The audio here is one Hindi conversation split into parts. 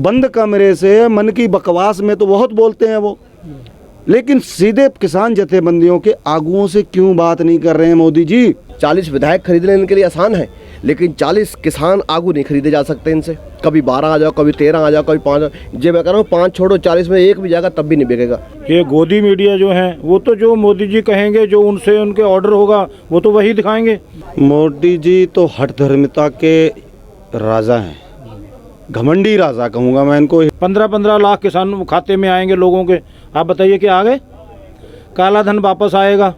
बंद कमरे से मन की बकवास में तो बहुत बोलते हैं वो, लेकिन सीधे किसान जथेबंदियों के आगुओं से क्यों बात नहीं कर रहे हैं मोदी जी? 40 विधायक खरीदने इनके लिए आसान है, लेकिन 40 किसान आगू नहीं खरीदे जा सकते इनसे। कभी 12 आ जाओ, कभी 13 आ जाओ, कभी 5। जो मैं कह रहा हूँ 5 छोड़ो, 40 में एक भी जाएगा तब भी नहीं बिकेगा। ये गोदी मीडिया जो है वो तो जो मोदी जी कहेंगे, जो उनसे उनके ऑर्डर होगा वो तो वही दिखाएंगे। मोदी जी तो हठ धर्मिता के राजा हैं, घमंडी राजा कहूँगा मैं इनको। 15-15 लाख किसान खाते में आएंगे लोगों के। आप बताइए कि आ गए? काला धन वापस आएगा?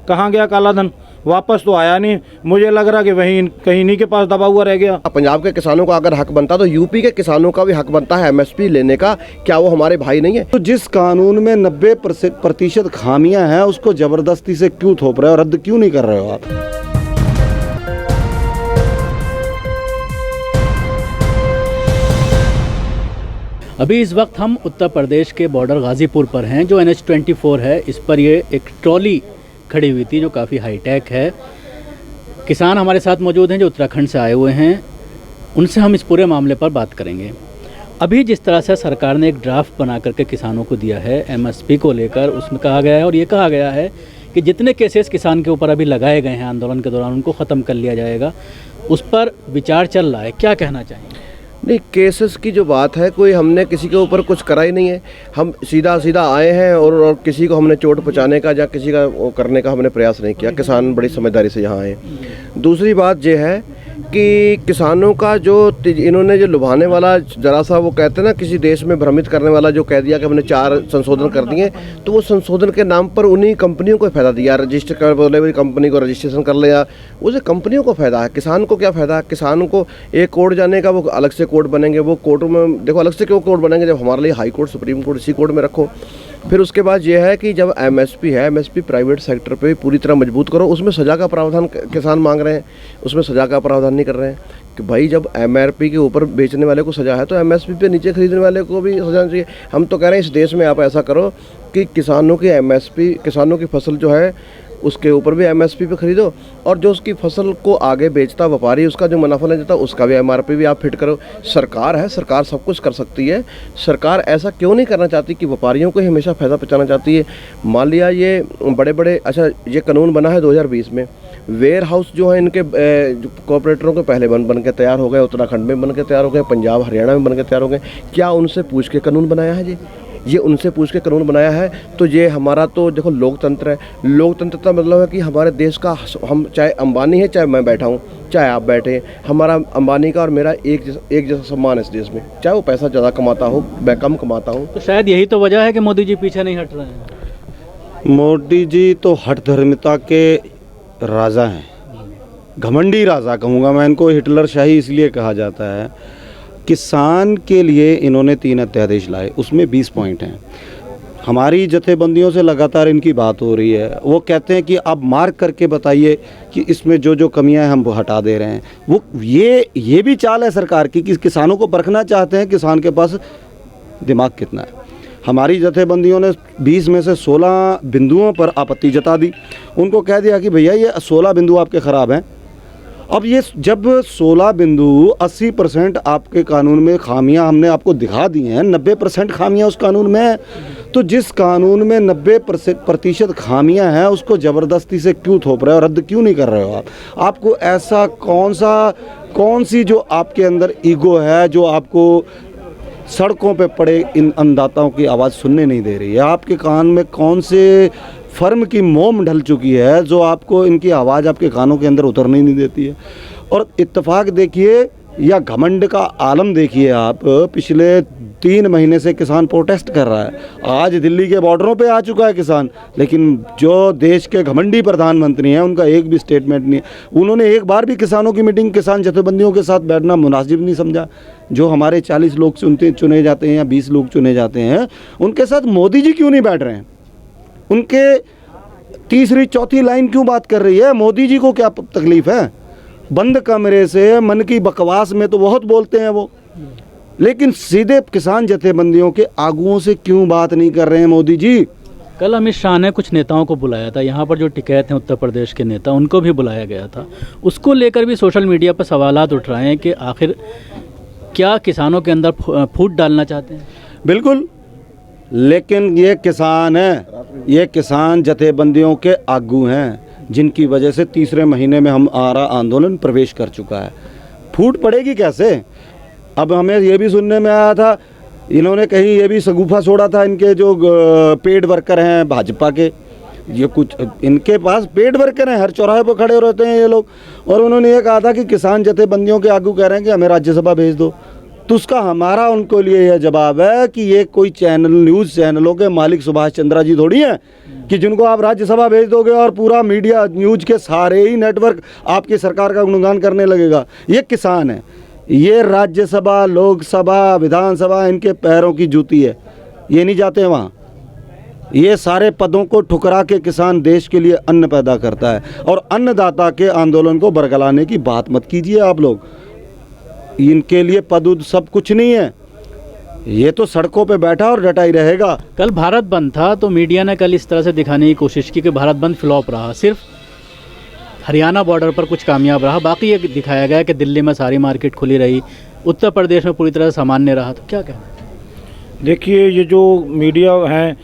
कहाँ गया काला धन? वापस तो आया नहीं। मुझे लग रहा कि वहीं कहीं नहीं के पास दबा हुआ रह गया। पंजाब के किसानों का अगर हक बनता तो यूपी के किसानों का भी हक बनता है एमएसपी लेने का। क्या वो हमारे भाई नहीं है? तो जिस कानून में 90% खामियां हैं उसको जबरदस्ती से क्यों थोप रहे हो, रद्द क्यों नहीं कर रहे हो आप? अभी इस वक्त हम उत्तर प्रदेश के बॉर्डर गाज़ीपुर पर हैं, जो NH-24 है। इस पर ये एक ट्रॉली खड़ी हुई थी जो काफ़ी हाईटेक है। किसान हमारे साथ मौजूद हैं जो उत्तराखंड से आए हुए हैं, उनसे हम इस पूरे मामले पर बात करेंगे। अभी जिस तरह से सरकार ने एक ड्राफ्ट बना करके किसानों को दिया है MSP को लेकर, उसमें कहा गया है और ये कहा गया है कि जितने केसेस किसान के ऊपर अभी लगाए गए हैं आंदोलन के दौरान उनको ख़त्म कर लिया जाएगा। उस पर विचार चल रहा है, क्या कहना चाहेंगे? नहीं, केसेस की जो बात है, कोई हमने किसी के ऊपर कुछ करा ही नहीं है। हम सीधा आए हैं और किसी को हमने चोट पहुंचाने का या किसी का वो करने का हमने प्रयास नहीं किया। किसान बड़ी समझदारी से यहाँ आए। दूसरी बात ये है कि किसानों का जो इन्होंने जो लुभाने वाला जरा सा वो कहते हैं ना, किसी देश में भ्रमित करने वाला जो कह दिया कि हमने 4 संशोधन कर दिए, तो वो संशोधन के नाम पर उन्हीं कंपनियों को फ़ायदा दिया। रजिस्टर कर बोले भाई कंपनी को रजिस्ट्रेशन कर लिया, उसे कंपनियों को फ़ायदा है। किसान को क्या फ़ायदा है? किसान को एक कोड जाने का, वो अलग से कोड बनेंगे। वो कोर्टों में देखो अलग से क्यों कोड बनेंगे, जब हमारे लिए हाई कोर्ट सुप्रीम कोर्ट इसी कोड में रखो। फिर उसके बाद ये है कि जब MSP है, MSP प्राइवेट सेक्टर पे पूरी तरह मजबूत करो। उसमें सज़ा का प्रावधान किसान मांग रहे हैं, उसमें सज़ा का प्रावधान नहीं कर रहे हैं कि भाई जब MRP के ऊपर बेचने वाले को सज़ा है तो MSP पे नीचे खरीदने वाले को भी सज़ा चाहिए। हम तो कह रहे हैं इस देश में आप ऐसा करो कि किसानों की MSP, किसानों की फसल जो है उसके ऊपर भी MSP पे खरीदो, और जो उसकी फसल को आगे बेचता व्यापारी, उसका जो मुनाफा ले जाता उसका भी MRP भी आप फिट करो। सरकार है, सरकार सब कुछ कर सकती है। सरकार ऐसा क्यों नहीं करना चाहती कि व्यापारियों को ही हमेशा फ़ायदा पहुँचाना चाहती है? मान लिया ये बड़े अच्छा ये कानून बना है 2020 में। वेयर हाउस जो है इनके कॉर्पोरेटरों के पहले बन के तैयार हो गए, उत्तराखंड में बन के तैयार हो गए, पंजाब हरियाणा में बन के तैयार हो गए। क्या उनसे पूछ के कानून बनाया है? ये उनसे पूछ के कानून बनाया है? तो ये हमारा तो देखो लोकतंत्र है। लोकतंत्र का मतलब है कि हमारे देश का, हम चाहे अंबानी है, चाहे मैं बैठा हूँ, चाहे आप बैठे, हमारा अंबानी का और मेरा एक जैसा सम्मान है इस देश में, चाहे वो पैसा ज़्यादा कमाता हो, मैं कम कमाता हूँ। तो शायद यही तो वजह है कि मोदी जी पीछे नहीं हट रहे हैं। मोदी जी तो हठ धर्मिता के राजा हैं, घमंडी राजा कहूँगा मैं इनको। हिटलर शाही इसलिए कहा जाता है। किसान के लिए इन्होंने 3 अध्यादेश लाए, उसमें 20 पॉइंट हैं। हमारी जथेबंदियों से लगातार इनकी बात हो रही है। वो कहते हैं कि आप मार्क करके बताइए कि इसमें जो कमियां हैं हम वो हटा दे रहे हैं। वो ये भी चाल है सरकार की कि किसानों को परखना चाहते हैं किसान के पास दिमाग कितना है। हमारी जथेबंदियों ने 20 में से 16 बिंदुओं पर आपत्ति जता दी। उनको कह दिया कि भैया ये 16 बिंदु आपके ख़राब हैं। अब ये जब 16 बिंदु 80% आपके कानून में खामियां हमने आपको दिखा दी हैं, 90% खामियां उस कानून में हैं, तो जिस कानून में 90% खामियां हैं उसको ज़बरदस्ती से क्यों थोप रहे हो, रद्द क्यों नहीं कर रहे हो आप? आपको ऐसा कौन सी जो आपके अंदर ईगो है जो आपको सड़कों पे पड़े इन अन्नदाताओं की आवाज़ सुनने नहीं दे रही है? आपके कान में कौन से फर्म की मोम ढल चुकी है जो आपको इनकी आवाज़ आपके कानों के अंदर उतरने नहीं देती है? और इत्तेफाक देखिए या घमंड का आलम देखिए आप, पिछले 3 महीने से किसान प्रोटेस्ट कर रहा है। आज दिल्ली के बॉर्डरों पे आ चुका है किसान, लेकिन जो देश के घमंडी प्रधानमंत्री हैं उनका एक भी स्टेटमेंट नहीं है। उन्होंने एक बार भी किसानों की मीटिंग, किसान जथेबंदियों के साथ बैठना मुनासिब नहीं समझा। जो हमारे 40 लोग चुने जाते हैं या 20 लोग चुने जाते हैं, उनके साथ मोदी जी क्यों नहीं बैठ रहे हैं? उनके तीसरी चौथी लाइन क्यों बात कर रही है? मोदी जी को क्या तकलीफ है? बंद कमरे से मन की बकवास में तो बहुत बोलते हैं वो, लेकिन सीधे किसान जथेबंदियों के आगुओं से क्यों बात नहीं कर रहे हैं मोदी जी? कल अमित शाह ने कुछ नेताओं को बुलाया था, यहाँ पर जो टिकैत हैं उत्तर प्रदेश के नेता, उनको भी बुलाया गया था। उसको लेकर भी सोशल मीडिया पर सवालात उठ रहे हैं कि आखिर क्या किसानों के अंदर फूट डालना चाहते हैं? बिल्कुल, लेकिन ये किसान हैं, ये किसान जथेबंदियों के आगू हैं, जिनकी वजह से तीसरे महीने में हमारा आंदोलन प्रवेश कर चुका है। फूट पड़ेगी कैसे? अब हमें ये भी सुनने में आया था, इन्होंने कहीं ये भी शगुफा छोड़ा था, इनके जो पेड वर्कर हैं भाजपा के, ये कुछ इनके पास पेड वर्कर हैं, हर चौराहे पर खड़े रहते हैं ये लोग, और उन्होंने ये कहा था कि किसान जथेबंदियों के आगू कह रहे हैं कि हमें राज्यसभा भेज दो। तो उसका हमारा उनको लिए यह जवाब है कि ये कोई चैनल, न्यूज़ चैनलों के मालिक सुभाष चंद्रा जी थोड़ी हैं कि जिनको आप राज्यसभा भेज दोगे और पूरा मीडिया, न्यूज़ के सारे ही नेटवर्क आपकी सरकार का गुणगान करने लगेगा। ये किसान है, ये राज्यसभा, लोकसभा, विधानसभा इनके पैरों की जूती है, ये नहीं जाते वहाँ। ये सारे पदों को ठुकरा के किसान देश के लिए अन्न पैदा करता है, और अन्नदाता के आंदोलन को बरगलाने की बात मत कीजिए आप लोग। इनके लिए पद उद सब कुछ नहीं है, ये तो सड़कों पे बैठा और डटा ही रहेगा। कल भारत बंद था तो मीडिया ने कल इस तरह से दिखाने की कोशिश की कि भारत बंद फ्लॉप रहा, सिर्फ हरियाणा बॉर्डर पर कुछ कामयाब रहा, बाकी ये दिखाया गया कि दिल्ली में सारी मार्केट खुली रही, उत्तर प्रदेश में पूरी तरह सामान्य रहा। तो क्या कहना है? देखिए, ये जो मीडिया हैं,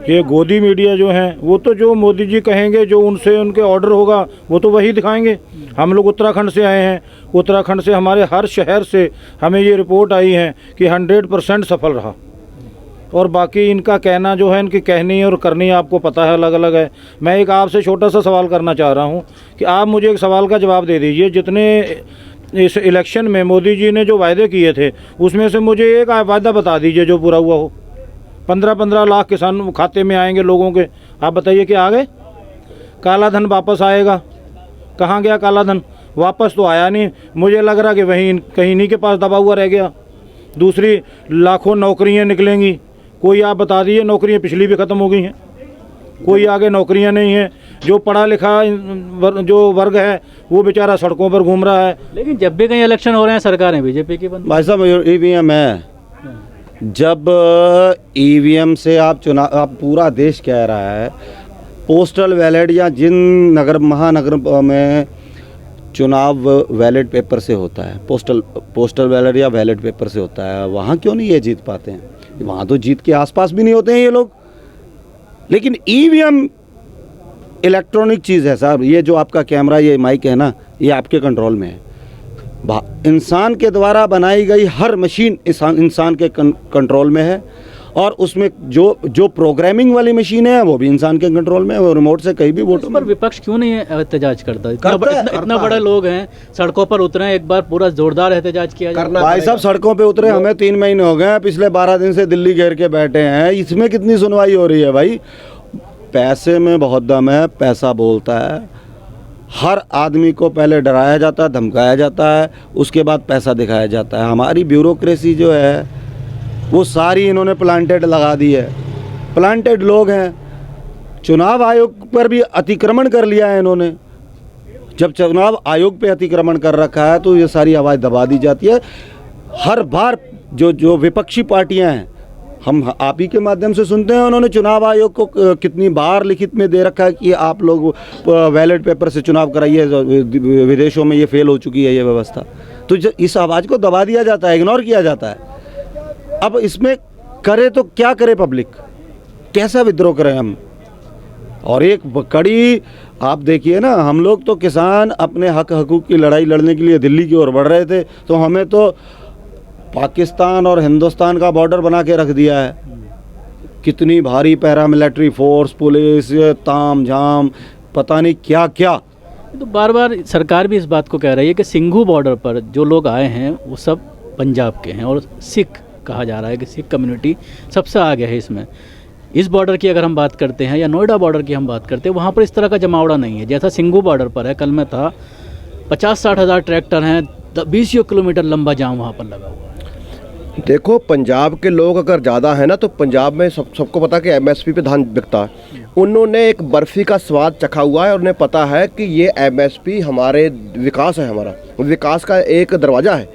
ये गोदी मीडिया जो हैं, वो तो जो मोदी जी कहेंगे, जो उनसे उनके ऑर्डर होगा वो तो वही दिखाएंगे। हम लोग उत्तराखंड से आए हैं, उत्तराखंड से हमारे हर शहर से हमें ये रिपोर्ट आई है कि 100% सफल रहा, और बाकी इनका कहना जो है, इनकी कहनी और करनी आपको पता है अलग अलग है। मैं एक आपसे छोटा सा सवाल करना चाह रहा हूँ कि आप मुझे एक सवाल का जवाब दे दीजिए। जितने इस इलेक्शन में मोदी जी ने जो वायदे किए थे, उसमें से मुझे एक वायदा बता दीजिए जो पूरा हुआ हो। 15-15 लाख किसान खाते में आएंगे लोगों के, आप बताइए कि आ गए? काला धन वापस आएगा, कहाँ गया काला धन? वापस तो आया नहीं, मुझे लग रहा कि वहीं कहीं नहीं के पास दबा हुआ रह गया। दूसरी, लाखों नौकरियां निकलेंगी, कोई आप बता दीजिए। नौकरियां पिछली भी ख़त्म हो गई हैं, कोई आगे नौकरियां नहीं हैं। जो पढ़ा लिखा जो वर्ग है वो बेचारा सड़कों पर घूम रहा है। लेकिन जब भी कहीं इलेक्शन हो रहे हैं सरकारें बीजेपी की बंद। भाई साहब, ईवीएम है, जब ईवीएम से आप चुनाव, आप पूरा देश कह रहा है पोस्टल बैलेट या जिन नगर महानगर में चुनाव बैलेट पेपर से होता है, पोस्टल बैलेट या बैलेट पेपर से होता है, वहाँ क्यों नहीं ये जीत पाते हैं? वहाँ तो जीत के आसपास भी नहीं होते हैं ये लोग। लेकिन ईवीएम इलेक्ट्रॉनिक चीज़ है साहब, ये जो आपका कैमरा, ये माइक है ना, ये आपके कंट्रोल में है। इंसान के द्वारा बनाई गई हर मशीन इंसान के कंट्रोल में है, और उसमें जो प्रोग्रामिंग वाली मशीन है वो भी इंसान के कंट्रोल में है, वो रिमोट से कहीं भी वोट। पर विपक्ष क्यों नहीं एहतजाज करता? इतना बड़े लोग हैं, सड़कों पर उतरे, एक बार पूरा जोरदार एहतजाज किया जाए। भाई साहब, सड़कों पे उतरे हमें 3 महीने हो गए, पिछले 12 दिन से दिल्ली घेर के बैठे हैं, इसमें कितनी सुनवाई हो रही है भाई? पैसे में बहुत दम है, पैसा बोलता है। हर आदमी को पहले डराया जाता है, धमकाया जाता है, उसके बाद पैसा दिखाया जाता है। हमारी ब्यूरोक्रेसी जो है वो सारी इन्होंने प्लांटेड लगा दी है, प्लांटेड लोग हैं। चुनाव आयोग पर भी अतिक्रमण कर लिया है इन्होंने। जब चुनाव आयोग पे अतिक्रमण कर रखा है तो ये सारी आवाज़ दबा दी जाती है। हर बार जो विपक्षी पार्टियां हैं, हम आप ही के माध्यम से सुनते हैं, उन्होंने चुनाव आयोग को कितनी बार लिखित में दे रखा है कि आप लोग बैलेट पेपर से चुनाव कराइए, विदेशों में ये फेल हो चुकी है ये व्यवस्था। तो इस आवाज़ को दबा दिया जाता है, इग्नोर किया जाता है। अब इसमें करे तो क्या करे पब्लिक, कैसा विद्रोह करें हम? और एक कड़ी आप देखिए ना, हम लोग तो किसान अपने हक हकूक़ की लड़ाई लड़ने के लिए दिल्ली की ओर बढ़ रहे थे, तो हमें तो पाकिस्तान और हिंदुस्तान का बॉर्डर बना के रख दिया है। कितनी भारी पैरामिलिट्री फोर्स, पुलिस, ताम झाम, पता नहीं क्या क्या। तो बार बार सरकार भी इस बात को कह रही है कि सिंघू बॉर्डर पर जो लोग आए हैं वो सब पंजाब के हैं, और सिख कहा जा रहा है कि सिख कम्युनिटी सबसे आगे है इसमें। इस बॉर्डर की अगर हम बात करते हैं या नोएडा बॉर्डर की हम बात करते हैं, वहाँ पर इस तरह का जमावड़ा नहीं है जैसा सिंघू बॉर्डर पर है। कल में था 50-60 हज़ार ट्रैक्टर हैं, 20 किलोमीटर लंबा जाम वहाँ पर लगा हुआ है। देखो, पंजाब के लोग अगर ज़्यादा है ना, तो पंजाब में सबको पता कि MSP पे धान बिकता है। उन्होंने एक बर्फ़ी का स्वाद चखा हुआ है और उन्हें पता है कि ये MSP हमारे विकास है, हमारा विकास का एक दरवाज़ा है।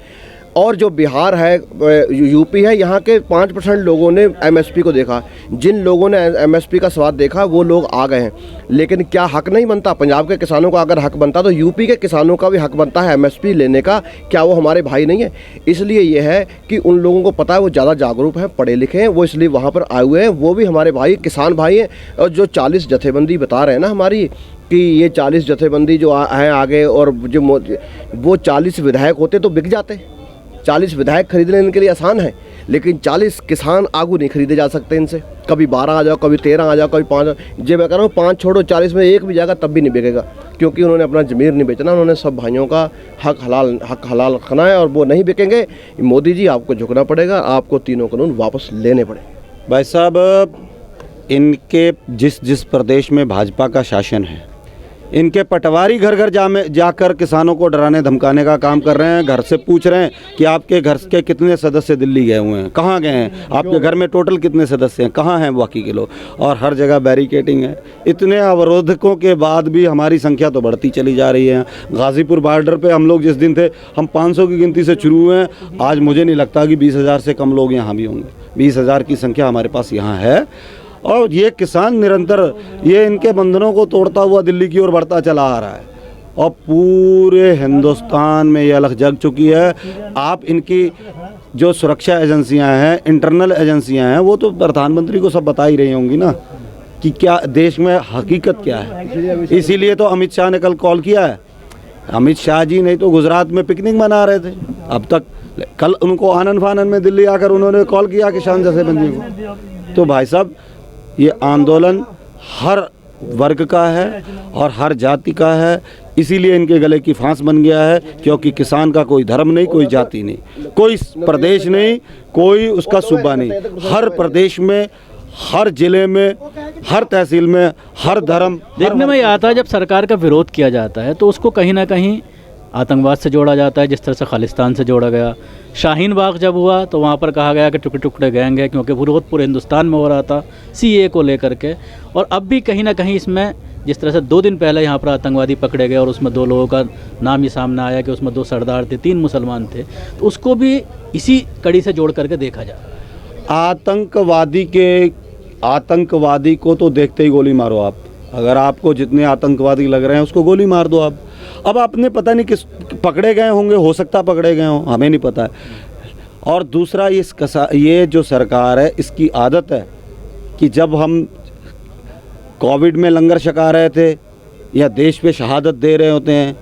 और जो बिहार है, यूपी है, यहाँ के 5% लोगों ने एमएसपी को देखा। जिन लोगों ने एमएसपी का स्वाद देखा वो लोग आ गए हैं। लेकिन क्या हक नहीं बनता? पंजाब के किसानों का अगर हक बनता तो यूपी के किसानों का भी हक बनता है एमएसपी लेने का। क्या वो हमारे भाई नहीं है? इसलिए ये है कि उन लोगों को पता है, वो ज़्यादा जागरूक हैं, पढ़े लिखे हैं, वो इसलिए वहाँ पर आए हुए हैं। वो भी हमारे भाई किसान भाई हैं। और जो 40 जथेबंदी बता रहे हैं ना हमारी, कि ये 40 जथेबंदी जो हैं आगे, और जो वो 40 विधायक होते तो बिक जाते। 40 विधायक खरीदने इनके लिए आसान है, लेकिन 40 किसान आगू नहीं खरीदे जा सकते इनसे। कभी 12 आ जाओ, कभी 13 आ जाओ, कभी 5। जो मैं कह रहा हूँ 5 छोड़ो, 40 में एक भी जाएगा तब भी नहीं बिकेगा, क्योंकि उन्होंने अपना ज़मीर नहीं बेचना। उन्होंने सब भाइयों का हक हलाल खाना है, और वो नहीं बिकेंगे। मोदी जी, आपको झुकना पड़ेगा, आपको तीनों कानून वापस लेने पड़ेंगे। भाई साहब, इनके जिस प्रदेश में भाजपा का शासन है, इनके पटवारी घर घर जाकर किसानों को डराने धमकाने का काम कर रहे हैं। घर से पूछ रहे हैं कि आपके घर के कितने सदस्य दिल्ली गए हुए हैं, कहाँ गए हैं, आपके घर में टोटल कितने सदस्य हैं, कहाँ हैं बाकी के लोग। और हर जगह बैरिकेडिंग है। इतने अवरोधकों के बाद भी हमारी संख्या तो बढ़ती चली जा रही है। गाज़ीपुर बॉर्डर पे हम लोग जिस दिन थे, हम 500 की गिनती से शुरू हुए हैं। आज मुझे नहीं लगता कि 20,000 से कम लोग यहाँ भी होंगे। 20,000 की संख्या हमारे पास यहाँ है। और ये किसान निरंतर ये इनके बंधनों को तोड़ता हुआ दिल्ली की ओर बढ़ता चला आ रहा है, और पूरे हिंदुस्तान में ये अलग जग चुकी है। आप इनकी जो सुरक्षा एजेंसियां हैं, इंटरनल एजेंसियां हैं, वो तो प्रधानमंत्री को सब बता ही रही होंगी ना कि क्या देश में हकीकत क्या है। इसीलिए तो अमित शाह ने कल कॉल किया है। अमित शाह जी नहीं तो गुजरात में पिकनिक मना रहे थे अब तक, कल उनको आनन फानन में दिल्ली आकर उन्होंने कॉल किया किसान जथेबंदी को। तो भाई साहब, ये आंदोलन हर वर्ग का है और हर जाति का है। इसीलिए इनके गले की फांस बन गया है, क्योंकि किसान का कोई धर्म नहीं, कोई जाति नहीं, कोई प्रदेश नहीं, कोई उसका सूबा नहीं। हर प्रदेश में, हर जिले में, हर तहसील में, हर धर्म। देखने में ये आता है, जब सरकार का विरोध किया जाता है तो उसको कहीं ना कहीं आतंकवाद से जोड़ा जाता है, जिस तरह से खालिस्तान से जोड़ा गया। शाहीन बाग जब हुआ तो वहाँ पर कहा गया कि टुकड़े टुकड़े गैंग है, क्योंकि विरोध पूरे हिंदुस्तान में हो रहा था सीए को लेकर के। और अब भी कहीं ना कहीं इसमें, जिस तरह से 2 दिन पहले यहाँ पर आतंकवादी पकड़े गए और उसमें 2 लोगों का नाम ही सामने आया कि उसमें 2 सरदार थे, 3 मुसलमान थे, तो उसको भी इसी कड़ी से जोड़ करके देखा जाए। आतंकवादी को तो देखते ही गोली मारो आप। अगर आपको जितने आतंकवादी लग रहे हैं उसको गोली मार दो आप। अब आपने पता नहीं किस पकड़े गए होंगे, हो सकता पकड़े गए हों, हमें नहीं पता है। और दूसरा, ये जो सरकार है, इसकी आदत है कि जब हम कोविड में लंगर छका रहे थे या देश पे शहादत दे रहे होते हैं,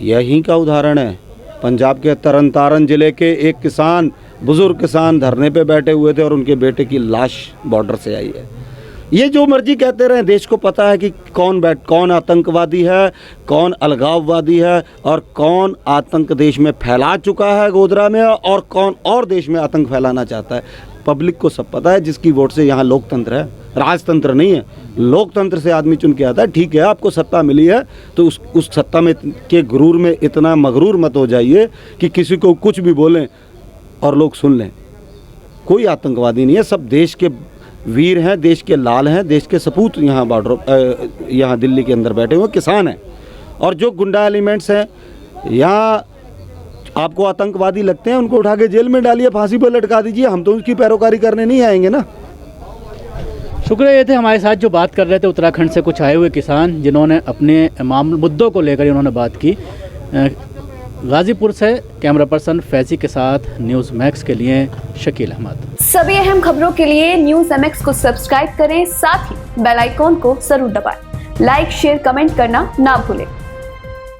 यहीं का उदाहरण है। पंजाब के तरन तारण ज़िले के एक किसान, बुज़ुर्ग किसान धरने पे बैठे हुए थे और उनके बेटे की लाश बॉर्डर से आई है। ये जो मर्जी कहते रहे, देश को पता है कि कौन आतंकवादी है, कौन अलगाववादी है, और कौन आतंक देश में फैला चुका है गोधरा में, और कौन और देश में आतंक फैलाना चाहता है। पब्लिक को सब पता है, जिसकी वोट से यहाँ लोकतंत्र है, राजतंत्र नहीं है। लोकतंत्र से आदमी चुन के आता है। ठीक है, आपको सत्ता मिली है तो उस सत्ता में के गुरूर में इतना मगरूर मत हो जाइए कि किसी को कुछ भी बोलें और लोग सुन लें। कोई आतंकवादी नहीं है, सब देश के वीर हैं, देश के लाल हैं, देश के सपूत यहाँ यहाँ दिल्ली के अंदर बैठे हुए किसान हैं। और जो गुंडा एलिमेंट्स हैं यहाँ, आपको आतंकवादी लगते हैं, उनको उठा के जेल में डालिए, फांसी पर लटका दीजिए। हम तो उसकी पैरोकारी करने नहीं आएंगे ना। शुक्रिया। ये थे हमारे साथ जो बात कर रहे थे उत्तराखंड से कुछ आए हुए किसान, जिन्होंने अपने मुद्दों को लेकर इन्होंने बात की। गाजीपुर से कैमरा पर्सन फैजी के साथ न्यूज़ मैक्स के लिए शकील अहमद। सभी अहम खबरों के लिए न्यूज़ MX को सब्सक्राइब करें, साथ ही बेल आइकॉन को जरूर दबाएं। लाइक, शेयर, कमेंट करना ना भूलें।